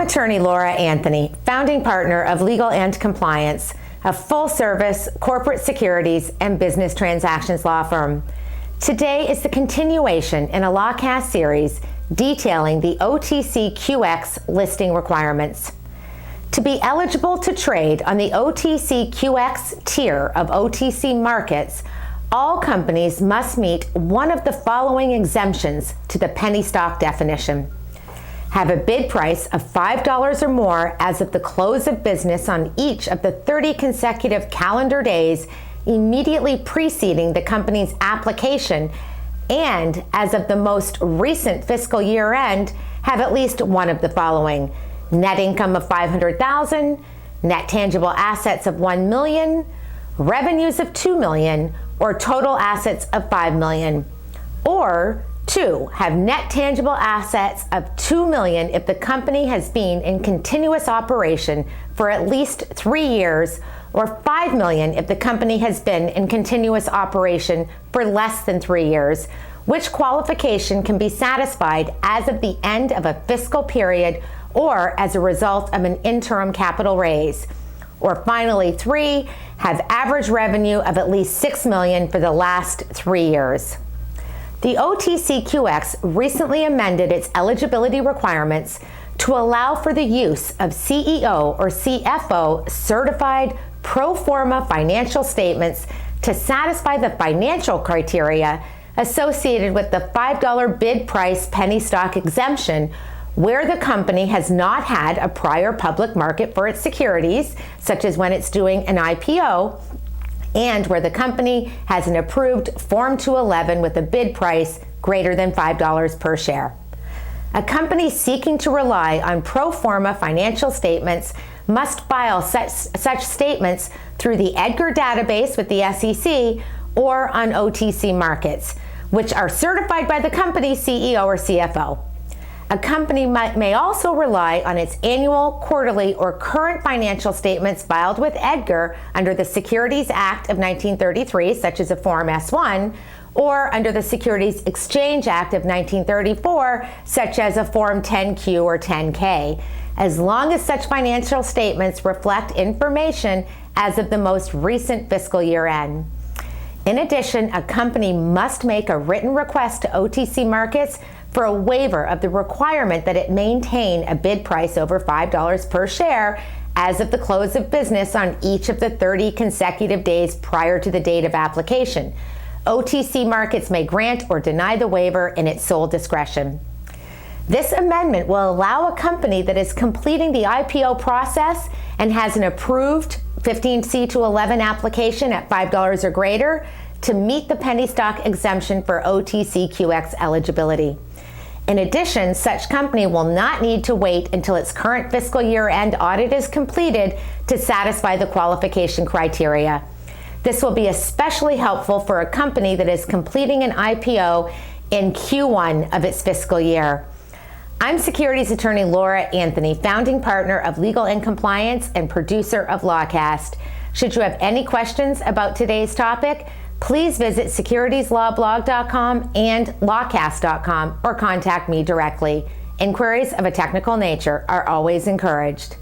attorney Laura Anthony, founding partner of Legal and Compliance, a full-service corporate securities and business transactions law firm. Today is the continuation in a LawCast series detailing the OTCQX listing requirements. To be eligible to trade on the OTCQX tier of OTC Markets, all companies must meet one of the following exemptions to the penny stock definition. Have a bid price of $5 or more as of the close of business on each of the 30 consecutive calendar days immediately preceding the company's application, and as of the most recent fiscal year end, have at least one of the following: net income of $500,000, net tangible assets of $1 million, revenues of $2 million, or total assets of $5 million. Or 2, have net tangible assets of $2 million if the company has been in continuous operation for at least 3 years, or $5 million if the company has been in continuous operation for less than 3 years, which qualification can be satisfied as of the end of a fiscal period or as a result of an interim capital raise. Or finally, 3, have average revenue of at least $6 million for the last 3 years. The OTCQX recently amended its eligibility requirements to allow for the use of CEO or CFO certified pro forma financial statements to satisfy the financial criteria associated with the $5 bid price penny stock exemption, where the company has not had a prior public market for its securities, such as when it's doing an IPO, and where the company has an approved Form 211 with a bid price greater than $5 per share. A company seeking to rely on pro forma financial statements must file such statements through the EDGAR database with the SEC or on OTC Markets, which are certified by the company's CEO or CFO. A company may also rely on its annual, quarterly, or current financial statements filed with EDGAR under the Securities Act of 1933, such as a Form S-1, or under the Securities Exchange Act of 1934, such as a Form 10-Q or 10-K, as long as such financial statements reflect information as of the most recent fiscal year end. In addition, a company must make a written request to OTC Markets for a waiver of the requirement that it maintain a bid price over $5 per share as of the close of business on each of the 30 consecutive days prior to the date of application. OTC Markets may grant or deny the waiver in its sole discretion. This amendment will allow a company that is completing the IPO process and has an approved 15C-11 application at $5 or greater to meet the penny stock exemption for OTCQX eligibility. In addition, such company will not need to wait until its current fiscal year end audit is completed to satisfy the qualification criteria. This will be especially helpful for a company that is completing an IPO in Q1 of its fiscal year. I'm securities attorney Laura Anthony, founding partner of Legal and Compliance and producer of LawCast. Should you have any questions about today's topic, please visit securitieslawblog.com and lawcast.com or contact me directly. Inquiries of a technical nature are always encouraged.